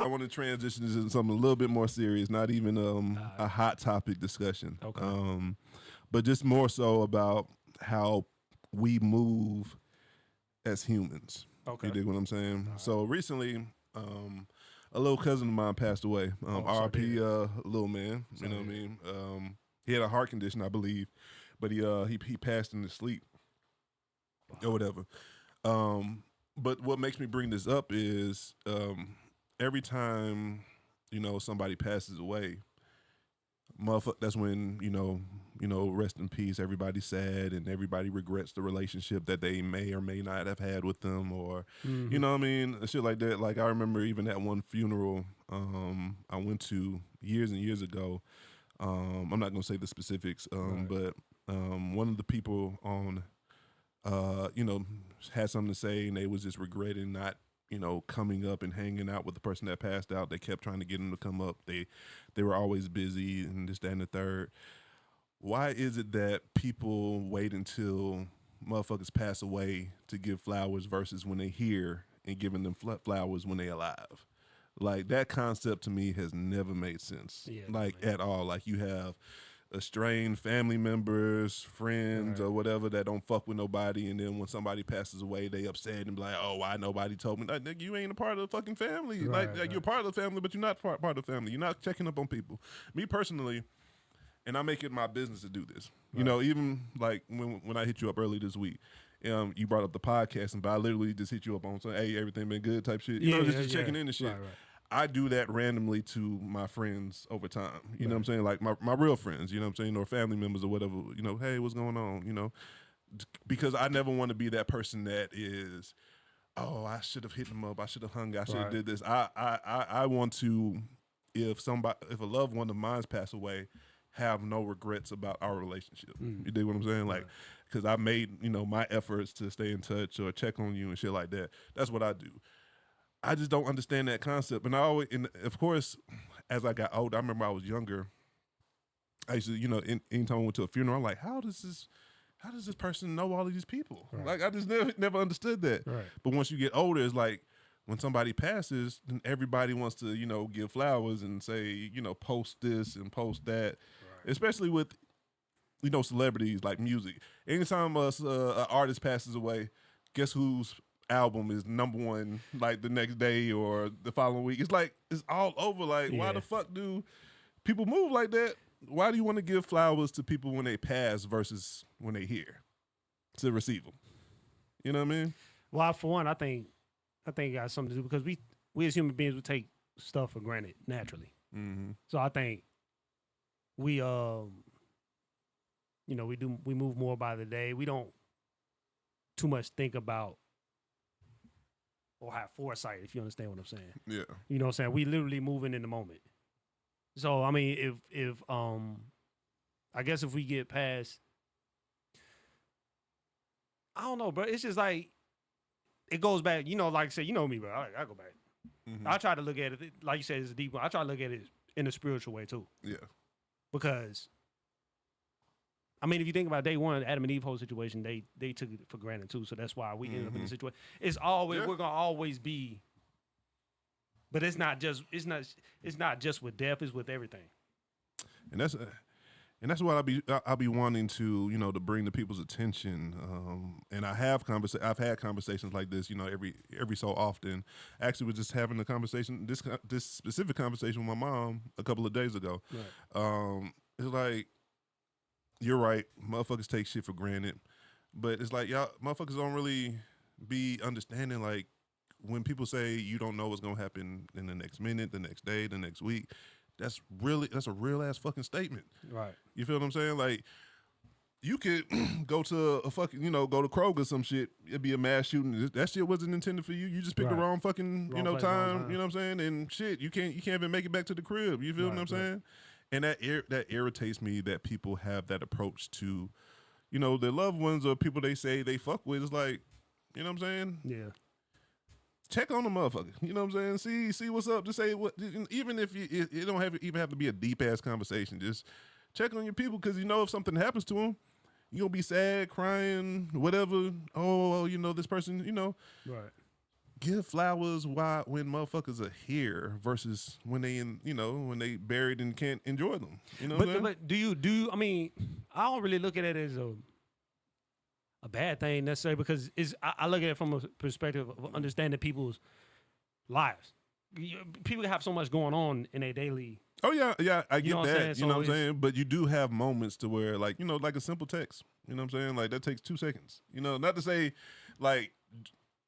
I want to transition into something a little bit more serious, not even a hot topic discussion. Okay. But just more so about how we move as humans. Okay. You dig what I'm saying? So recently, a little cousin of mine passed away. R.I.P. Little man. You know what I mean? He had a heart condition, I believe, but he passed in his sleep or whatever. But what makes me bring this up is every time somebody passes away, that's when rest in peace. Everybody's sad and everybody regrets the relationship that they may or may not have had with them, or you know what I mean, shit like that. Like I remember even that one funeral I went to years and years ago. I'm not gonna say the specifics, but one of the people on had something to say, and they was just regretting not coming up and hanging out with the person that passed out. They kept trying to get them to come up. They were always busy and this, that, and the third. Why is it that people wait until motherfuckers pass away to give flowers versus when they here and giving them flowers when they alive? Like that concept to me has never made sense. Yeah, like at all. Like you have estranged family members, friends, or whatever that don't fuck with nobody, and then when somebody passes away, they upset and be like, "Oh, why nobody told me?" Like, nigga, you ain't a part of the fucking family. Like you're part of the family, but you're not part of the family. You're not checking up on people. Me personally, and I make it my business to do this. You know, even like when I hit you up early this week, you brought up the podcast, but I literally just hit you up on saying, "Hey, everything been good?" type shit. Just checking in and shit. Right. I do that randomly to my friends over time. You know what I'm saying? Like my real friends, you know what I'm saying? Or family members or whatever, hey, what's going on? Because I never want to be that person that is, oh, I should have hit them up. I should have hung. I should have did this. I want to, if a loved one of mine's passed away, have no regrets about our relationship. You dig what I'm saying? Like, because I made, my efforts to stay in touch or check on you and shit like that. That's what I do. I just don't understand that concept. And of course, as I got older, I remember I was younger. I used to, anytime I went to a funeral, I'm like, how does this person know all of these people? Right. Like, I just never understood that. Right. But once you get older, it's like when somebody passes, then everybody wants to, give flowers and say, post this and post that. Right. Especially with, celebrities like music. Anytime an artist passes away, guess who's album is number one like the next day or the following week? It's like it's all over. Like, why the fuck do people move like that? Why do you want to give flowers to people when they pass versus when they here to receive them? You know what I mean? Well, for one, I think it got something to do because we as human beings we take stuff for granted naturally. So I think we we move more by the day. We don't too much think about or have foresight, if you understand what I'm saying. Yeah. You know what I'm saying? We literally moving in the moment. So I mean, if I guess if we get past, I don't know, bro. It's just like it goes back. Like I said, me, bro. I go back. I try to look at it like you said. It's a deep one. I try to look at it in a spiritual way too. Yeah. Because I mean, if you think about day one, Adam and Eve whole situation, they took it for granted too. So that's why we ended up in the situation. It's always we're gonna always be. But it's not just with death. It's with everything. And that's what I'll be wanting to to bring to people's attention. And I've had conversations like this every so often. Actually, was just having a conversation this specific conversation with my mom a couple of days ago. Right. It's like, you're right, motherfuckers take shit for granted, but it's like y'all motherfuckers don't really be understanding, like, when people say you don't know what's gonna happen in the next minute, the next day, the next week, that's a real ass fucking statement. Right. You feel what I'm saying? Like, you could go to a fucking, go to Kroger, some shit, it'd be a mass shooting. That shit wasn't intended for you. You just picked the wrong fucking, Wrong place, time, wrong time. you know what I'm saying? And shit, you can't even make it back to the crib. You feel what I'm saying? And that irritates me that people have that approach to, their loved ones or people they say they fuck with. It's like, you know what I'm saying? Yeah. Check on the motherfucker. You know what I'm saying? See what's up. Just say what. Even if it don't even have to be a deep ass conversation. Just check on your people, because if something happens to them, you gonna be sad, crying, whatever. Oh, this person. Right. give flowers when motherfuckers are here versus when they when they buried and can't enjoy them. You know what I'm saying? But do you? I mean, I don't really look at it as a bad thing necessarily because I look at it from a perspective of understanding people's lives. People have so much going on in their daily. Oh yeah, I get know what I'm that. saying? You know So what I'm saying? But you do have moments to where, like, like a simple text. You know what I'm saying? Like that takes 2 seconds. Not to say like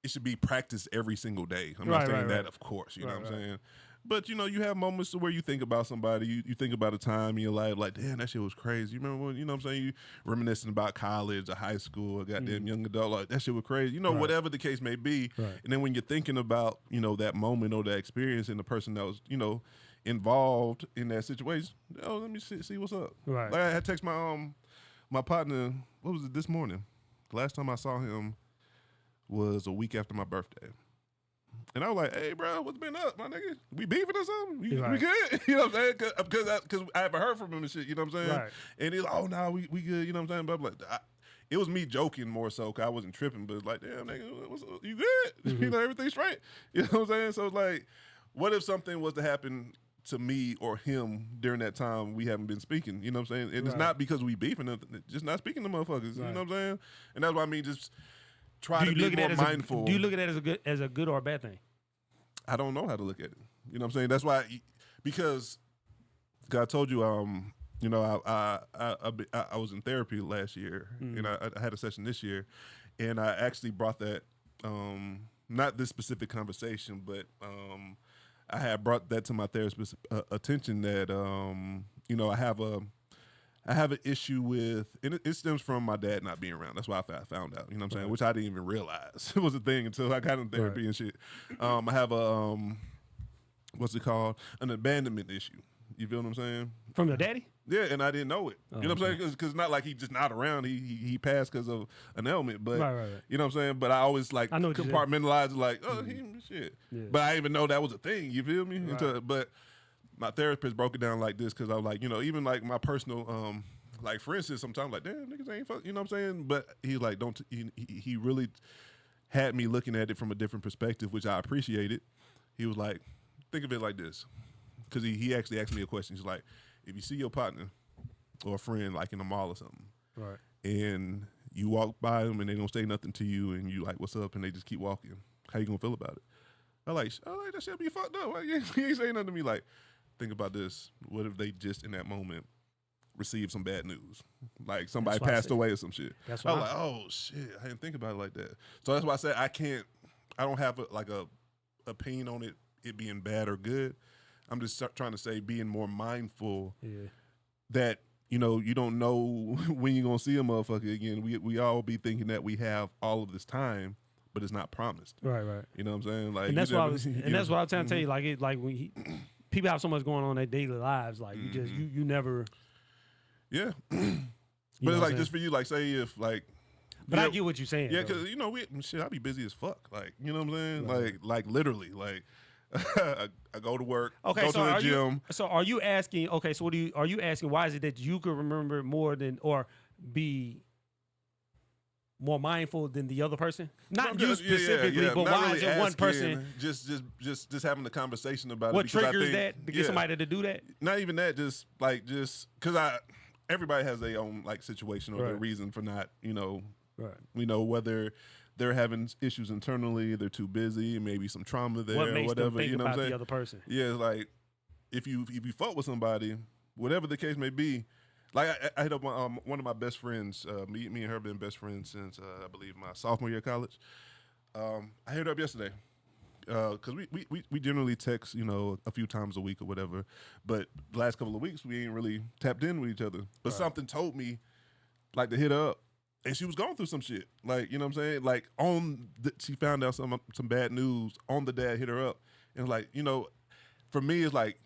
it should be practiced every single day. I'm not saying that, of course. You know what I'm saying? But you have moments to where you think about somebody. You think about a time in your life, like, damn, that shit was crazy. You remember when? You know what I'm saying? You reminiscing about college or high school or goddamn young adult, like that shit was crazy. Whatever the case may be. Right. And then when you're thinking about that moment or that experience and the person that was involved in that situation, let me see what's up. Right. Like I had text my partner. What was it this morning? The last time I saw him was a week after my birthday. And I was like, hey, bro, what's been up, my nigga? We beefing or something? We good? You know what I'm saying? Because I haven't heard from him and shit, you know what I'm saying? Right. And he's like, oh, no, we good, you know what I'm saying? But I'm like, it was me joking more so because I wasn't tripping, but it's like, damn, nigga, what's up? You good? Mm-hmm. Everything's straight. You know what I'm saying? So it's like, what if something was to happen to me or him during that time we haven't been speaking? You know what I'm saying? And it's not because we beefing, just not speaking to motherfuckers. You know what I'm saying? And that's what I mean, just try to be more mindful. Do you look at that as a good or a bad thing? I don't know how to look at it. You know what I'm saying? That's why, because I told you, I was in therapy last year, and I had a session this year, and I actually brought that, not this specific conversation, but I had brought that to my therapist's attention that, I have an issue with, and it stems from my dad not being around. That's why I found out, you know what I'm saying? Which I didn't even realize it was a thing until I got in therapy and shit. I have a, what's it called? An abandonment issue. You feel what I'm saying? From your daddy? Yeah, and I didn't know it. You know what I'm saying? Because not like he just not around. He passed because of an ailment. But you know what I'm saying? But I always like compartmentalize it like, oh, he shit. Yeah. But I didn't even know that was a thing. You feel me? But my therapist broke it down like this because I was like, even like my personal, like for instance, sometimes like, damn, niggas ain't fuck, you know what I'm saying? But he's like, he really had me looking at it from a different perspective, which I appreciated. He was like, think of it like this. Because he actually asked me a question. He's like, if you see your partner or a friend like in a mall or something, right, and you walk by them and they don't say nothing to you and you like, what's up? And they just keep walking, how you gonna feel about it? I'm like, that shit be fucked up. Like, you ain't saying nothing to me. Like, think about this. What if they just in that moment received some bad news? Like somebody passed away or some shit. I was like, oh shit, I didn't think about it like that. So that's why I said I don't have a opinion on it being bad or good. I'm just trying to say being more mindful that, you don't know when you're going to see a motherfucker again. We all be thinking that we have all of this time, but it's not promised. Right. You know what I'm saying? Like, and that's what I was trying to tell you. Like when people have so much going on in their daily lives, like you never. Yeah. But it's like just for you, like say if like. But I get what you're saying. Yeah, because I be busy as fuck. Like, you know what I'm saying? Right. Like literally, like. I go to work, go to the gym. So are you asking, so are you asking why is it that you could remember more than or be more mindful than the other person? Not you specifically, but why really is it one person? Just having a conversation about what it. What triggers that to get somebody to do that? Not even that, just because everybody has their own like situation or their reason for not, whether they're having issues internally, they're too busy, maybe some trauma there, what makes or whatever. Them think you know about what I'm saying? The other person. Yeah, like if you fuck with somebody, whatever the case may be. Like I hit up one of my best friends. Me and her have been best friends since I believe my sophomore year of college. I hit her up yesterday because we generally text a few times a week or whatever. But the last couple of weeks we ain't really tapped in with each other. But something told me like to hit her up. And she was going through some shit. Like, you know what I'm saying? Like, she found out some bad news on the dad hit her up. And, like, for me, it's like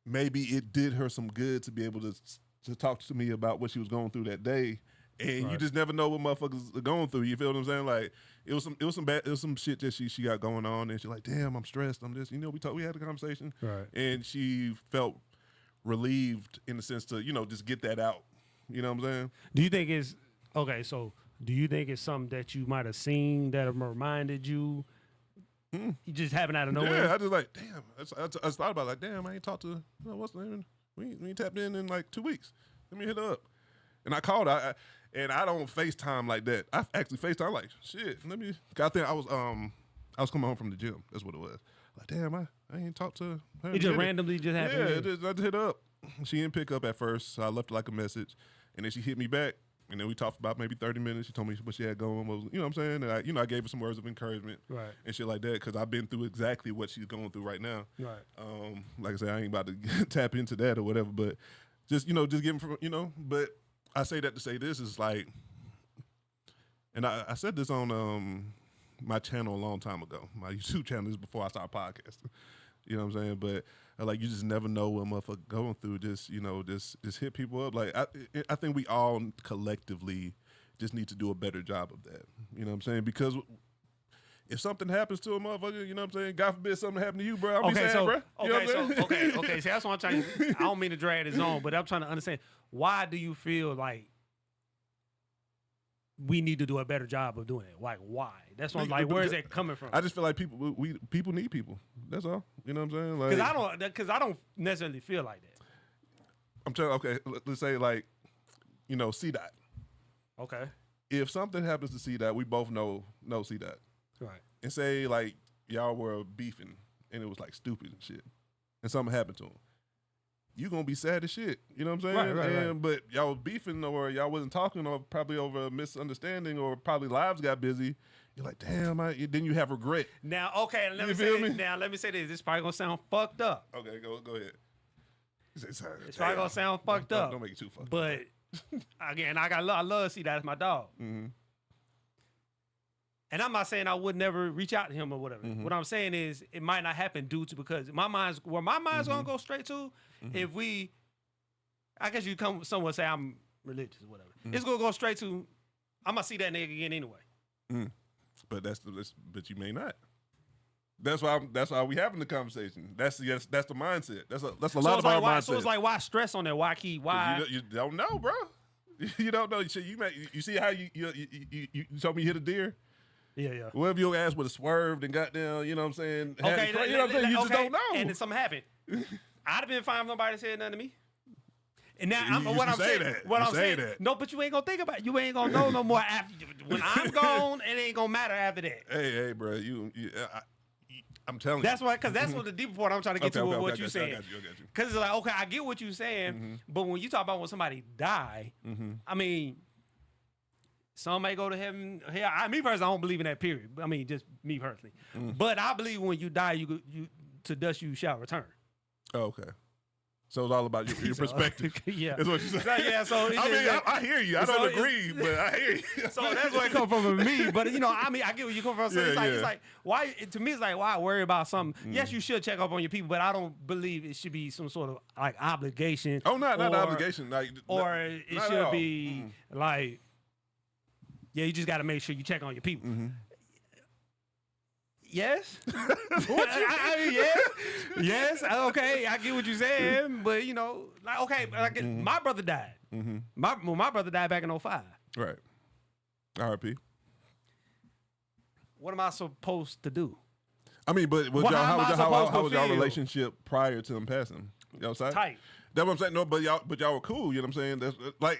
maybe it did her some good to be able to talk to me about what she was going through that day. And you just never know what motherfuckers are going through. You feel what I'm saying? Like, it was some shit that she got going on. And she's like, damn, I'm stressed. I'm this. We had a conversation. Right. And she felt relieved in the sense to, just get that out. You know what I'm saying? Do you think it's... Okay, so do you think it's something that you might have seen that reminded you You just happen out of nowhere. Yeah, I just like, damn. I just thought about it, like, damn, I ain't talked to, what's the name? We ain't tapped in like 2 weeks. Let me hit her up. And I called her, and I don't FaceTime like that. I actually FaceTime like, shit, let me, I think I was coming home from the gym. That's what it was. Like, damn, I ain't talked to her. It just randomly just happened. Yeah, I just hit her up. She didn't pick up at first, so I left her like a message. And then she hit me back. And then we talked for about maybe 30 minutes. She told me what she had going. You know what I'm saying? And I gave her some words of encouragement, Right. and shit like that, because I've been through exactly what she's going through right now. Right. Like I said, I ain't about to tap into that or whatever, but just giving from, But I say that to say this is like, and I said this on my channel a long time ago. My YouTube channel is before I started podcasting. You know what I'm saying? But like, you just never know what motherfucker going through. Just hit people up. Like, I think we all collectively just need to do a better job of that. You know what I'm saying? Because if something happens to a motherfucker, you know what I'm saying? God forbid something happened to you, bro. I'll be sad, bro. You know what I'm saying? Okay. See, that's what I'm trying to. I don't mean to drag this on, but I'm trying to understand, why do you feel like we need to do a better job of doing it? Like, why? That's what I'm like. Where is that coming from? I just feel like people need people. That's all. You know what I'm saying? Like, Because I don't necessarily feel like that. I'm telling. Okay, let's say like, C Dot. Okay. If something happens to C Dot, we both know C Dot. Right. And say like y'all were beefing and it was like stupid and shit, and something happened to him. You gonna be sad as shit. You know what I'm saying? Right. But y'all was beefing, or y'all wasn't talking, or probably over a misunderstanding, or probably lives got busy. You're like, damn, then you have regret. Now, okay, let me say this. This is probably gonna sound fucked up. Okay, go ahead. It's probably gonna sound fucked up. Don't make it too fucked up. But again, I love to see that as my dog. Mm-hmm. And I'm not saying I would never reach out to him or whatever. Mm-hmm. What I'm saying is it might not happen because my mind's gonna go straight to if I guess you come someone say I'm religious or whatever. It's gonna go straight to I'm gonna see that nigga again anyway. But but you may not. That's why we having the conversation. That's the mindset. That's a lot of our mindset. So it's like, why stress on that? Why? You don't know, bro. You don't know. You see how you told me you hit a deer. Yeah. Whatever your ass would have swerved and got down, you know what I'm saying? Okay, you know what I'm saying? You just don't know. And then something happened. I'd have been fine if nobody said nothing to me. And now no, but you ain't gonna think about it. You ain't gonna know no more after when I'm gone. It ain't gonna matter after that. Hey, bro, I'm telling you. That's why, because that's what the deeper part I'm trying to get to with what you're saying. I got you. Because it's like, okay, I get what you're saying, but when you talk about when somebody die, I mean, some may go to heaven. Me personally, I don't believe in that. Period. I mean, just me personally. But I believe when you die, you to dust you shall return. Oh, okay. So it's all about your perspective. Yeah. That's what you said. Yeah, so I hear you. I don't agree, but I hear you. So that's where it comes from with me. But I get where you come from. So it's like why to me it's like, why worry about something? Yes, you should check up on your people, but I don't believe it should be some sort of like obligation. Oh, not obligation. Like, or it should be like, yeah, you just gotta make sure you check on your people. Yes. Yes. Okay, I get what you're saying, but my brother died. My brother died back in 2005. Right. R.I.P. What am I supposed to do? I mean, but how was y'all relationship prior to him passing? You know what I'm saying? Tight. That's what I'm saying. No, but y'all were cool. You know what I'm saying? That's like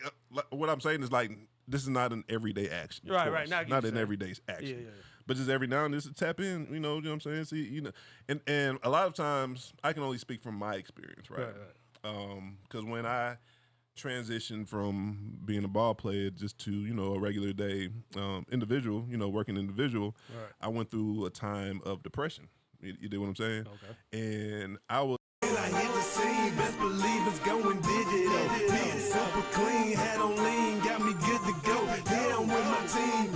what I'm saying is like, this is not an everyday action. Right. Not an everyday action. Yeah. But just every now and then, just tap in. You know what I'm saying? See, and a lot of times I can only speak from my experience, right? Because when I transitioned from being a ball player just to a regular day individual, working individual, I went through a time of depression. You dig what I'm saying? Okay. And I was. I hit the scene, best believe it's going digital. Being super clean, had on lean, got me good to go. Down with my team,